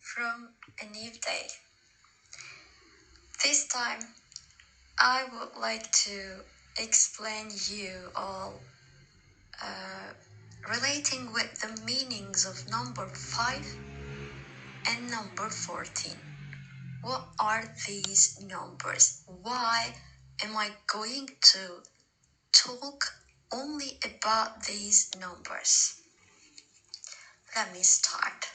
from a new day. This time I would like to explain you all relating with the meanings of number 5 and number 14. What are these numbers? Why am I going to talk only about these numbers? Let me start.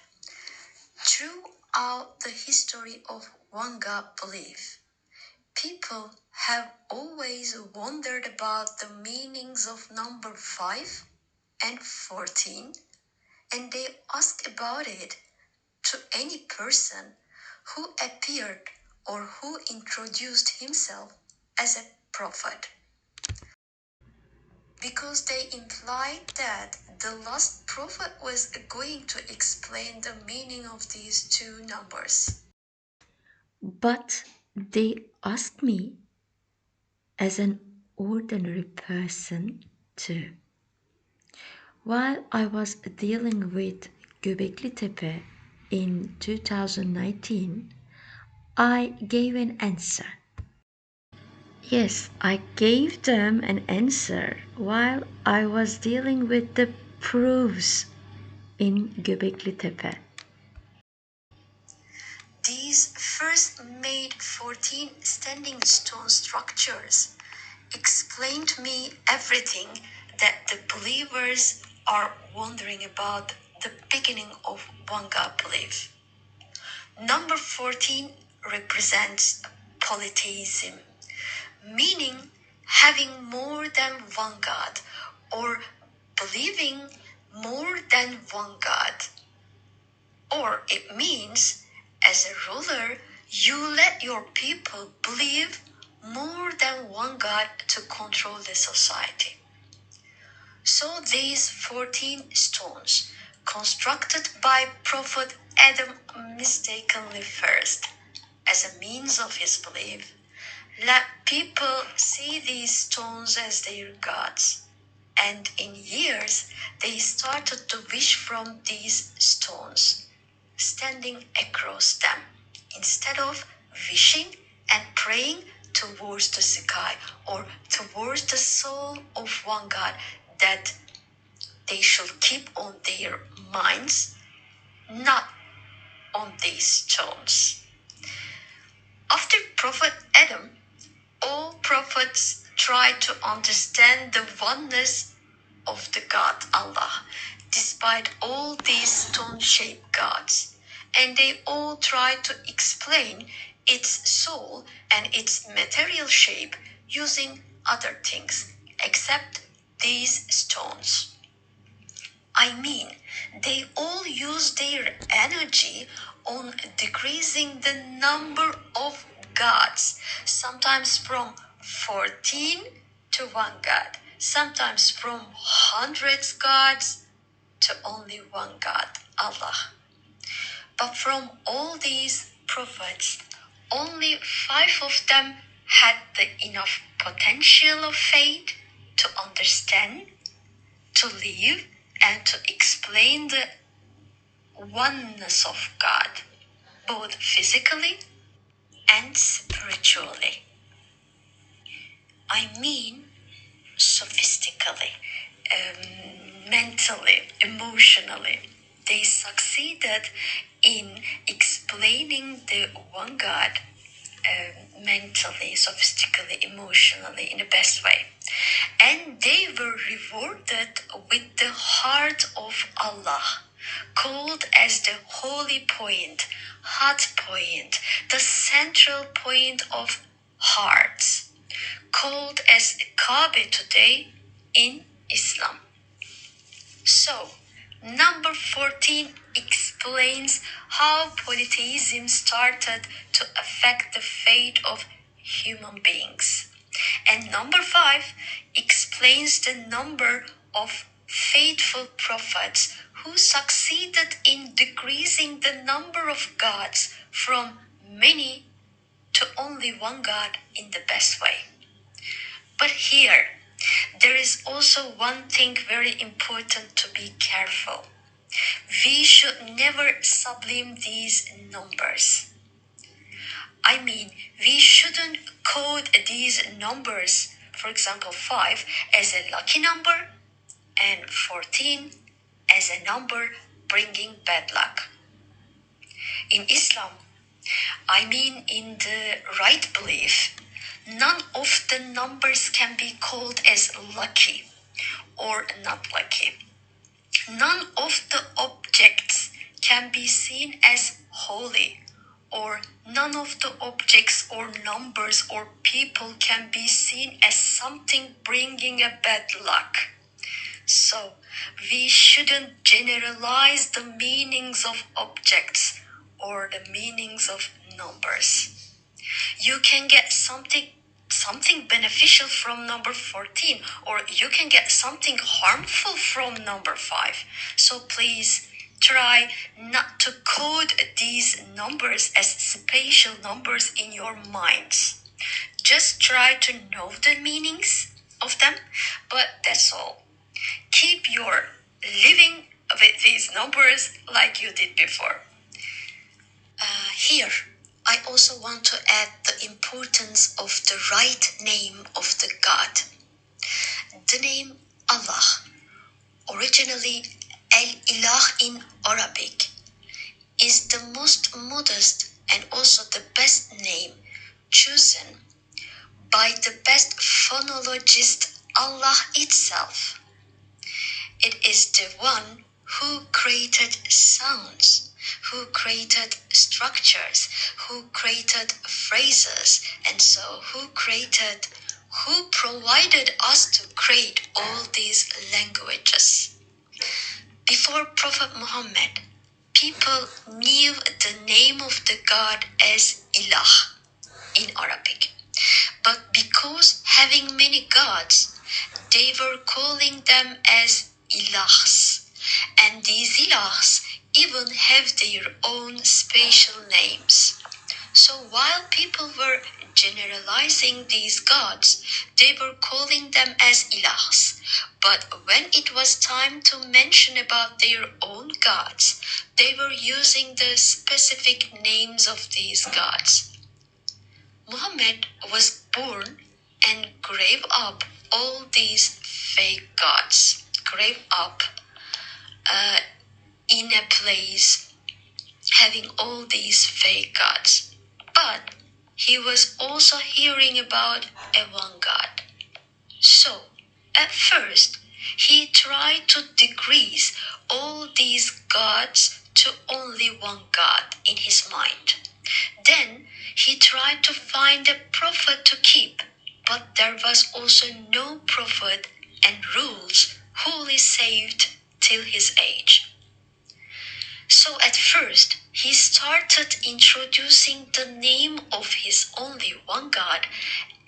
Throughout the history of one God belief, people have always wondered about the meanings of number 5 and 14, and they ask about it to any person who appeared or who introduced himself as a prophet, because they implied that the last prophet was going to explain the meaning of these two numbers. But they asked me as an ordinary person too. While I was dealing with Göbekli Tepe in 2019, I gave an answer. Yes, I gave them an answer while I was dealing with the proofs in Göbekli Tepe. These first made 14 standing stone structures explain to me everything that the believers are wondering about the beginning of one God belief. Number 14 represents polytheism, meaning having more than one God or believing more than one God. Or it means, as a ruler, you let your people believe more than one God to control the society. So these 14 stones, constructed by Prophet Adam mistakenly first, as a means of his belief, let people see these stones as their gods. And in years, they started to wish from these stones, standing across them, instead of wishing and praying towards the sky or towards the soul of one God that they should keep on their minds, not on these stones. After Prophet Adam, all prophets tried to understand the oneness of the God Allah, despite all these stone-shaped gods, and they all tried to explain its soul and its material shape using other things except these stones. I mean, they all use their energy on decreasing the number of gods, sometimes from 14 to one god, sometimes from hundreds gods to only one God, Allah. But from all these prophets, only 5 of them had the enough potential of faith to understand, to live, and to explain the oneness of God, both physically and spiritually. I mean, sophistically, mentally, emotionally. They succeeded in explaining the one God mentally, sophistically, emotionally, in the best way. And they were rewarded with the heart of Allah, called as the holy point, heart point, the central point of hearts, called as Kaaba today in Islam. So, number 14 explains how polytheism started to affect the fate of human beings. And number 5 explains the number of faithful prophets who succeeded in decreasing the number of gods from many to only one God in the best way. But here, there is also one thing very important to be careful. We should never sublime these numbers. I mean, we shouldn't code these numbers, for example, 5 as a lucky number and 14 as a number bringing bad luck. In Islam, I mean in the right belief, none of the numbers can be called as lucky or not lucky. None of the objects can be seen as holy, or none of the objects or numbers or people can be seen as something bringing a bad luck. So, we shouldn't generalize the meanings of objects or the meanings of numbers. You can get something beneficial from number 14, or you can get something harmful from number 5. So please try not to code these numbers as special numbers in your minds. Just try to know the meanings of them, but that's all. Keep your living with these numbers like you did before. Here, I also want to add the importance of the right name of the God. The name Allah, originally El-Ilah in Arabic, is the most modest and also the best name chosen by the best phonologist, Allah itself. It is the one who created sounds, who created structures, who created phrases, and so who provided us to create all these languages. Before Prophet Muhammad, people knew the name of the God as Ilah in Arabic. But because having many gods, they were calling them as ilahs. And these ilahs even have their own special names. So while people were generalizing these gods, they were calling them as ilahs. But when it was time to mention about their own gods, they were using the specific names of these gods. Muhammad was born and grew up all these fake gods, grew up in a place having all these fake gods. But he was also hearing about a one God. So, at first, he tried to decrease all these gods to only one God in his mind. Then he tried to find a prophet to keep, but there was also no prophet and rules wholly saved till his age. So at first, he started introducing the name of his only one God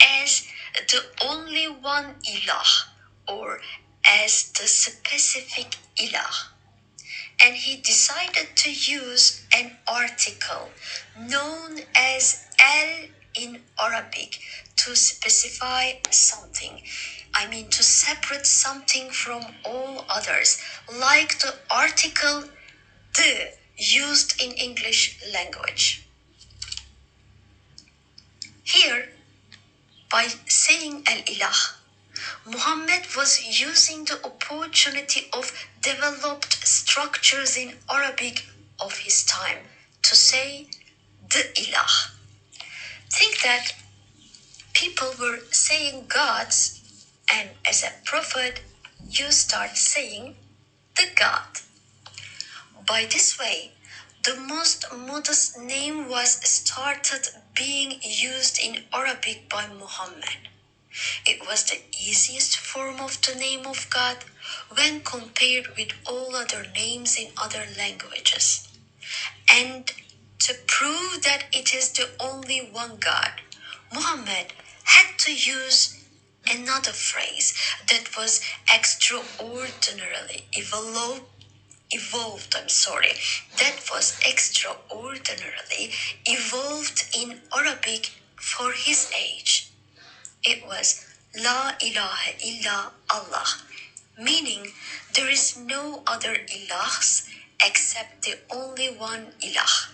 as the only one Ilah, or as the specific Ilah. And he decided to use an article known as al in Arabic to specify something. I mean, to separate something from all others, like the article the used in English language. Here, by saying al-ilah, Muhammad was using the opportunity of developed structures in Arabic of his time to say the ilah. Think that people were saying gods, and as a prophet, you start saying the God. By this way, the most modest name was started being used in Arabic by Muhammad. It was the easiest form of the name of God when compared with all other names in other languages. And to prove that it is the only one God, Muhammad had to use another phrase that was extraordinarily evolved, in Arabic for his age. It was La ilaha illa Allah, meaning there is no other ilahs except the only one ilah.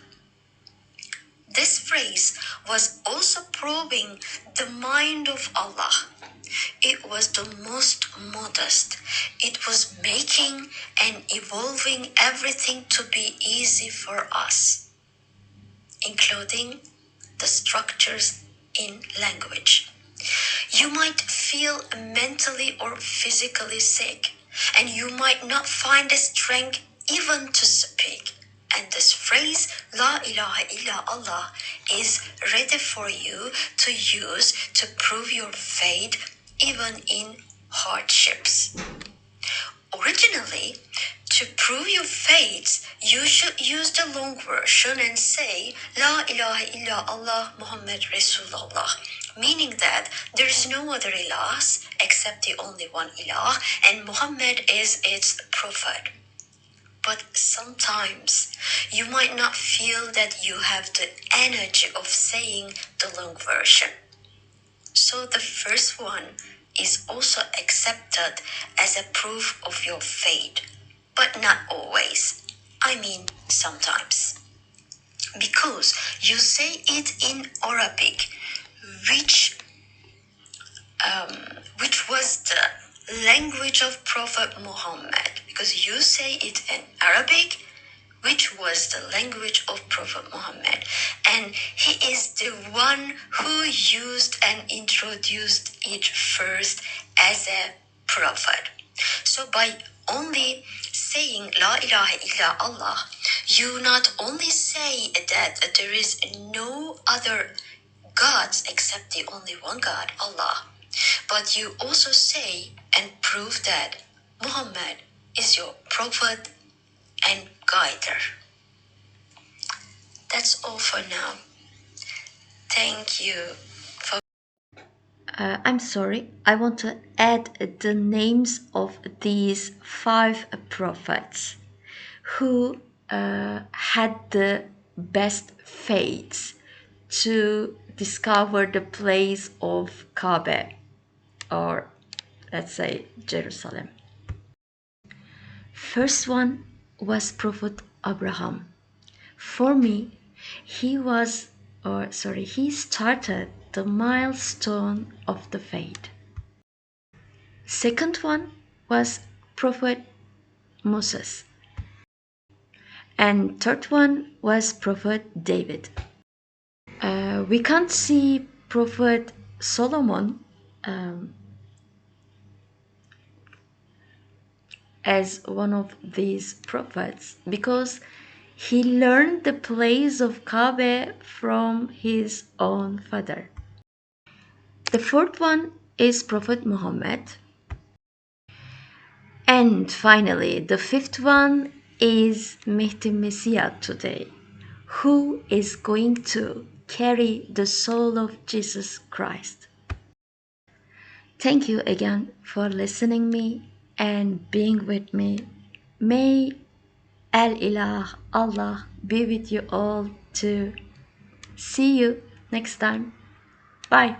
This phrase was also probing the mind of Allah. It was the most modest. It was making and evolving everything to be easy for us, including the structures in language. You might feel mentally or physically sick, and you might not find the strength even to speak. And this phrase, La ilaha illa Allah, is ready for you to use to prove your faith even in hardships. Originally, to prove your faith, you should use the long version and say, La ilaha illa Allah Muhammad Rasulullah, meaning that there is no other ilahs except the only one ilah, and Muhammad is its prophet. But sometimes you might not feel that you have the energy of saying the long version. So the first one is also accepted as a proof of your faith, but not always. I mean, sometimes. Because you say it in Arabic, which was the language of Prophet Muhammad. Because you say it in Arabic, which was the language of Prophet Muhammad. And he is the one who used and introduced it first as a prophet. So by only saying La ilaha illa Allah, you not only say that there is no other gods except the only one God, Allah, but you also say and prove that Muhammad is your prophet and guider. That's all for now. Thank you for. I'm sorry, I want to add the names of these 5 prophets who had the best fates to discover the place of Kaaba, or let's say Jerusalem. First one was Prophet Abraham. For me, he started the milestone of the faith. Second one was Prophet Moses. And third one was Prophet David. We can't see Prophet Solomon as one of these prophets because he learned the place of Kaaba from his own father. The fourth one is Prophet Muhammad. And finally, the fifth one is Mehdi Messiah today, who is going to carry the soul of Jesus Christ. Thank you again for listening me and being with me. May Al-Ilah, Allah, be with you all too. See you next time. Bye.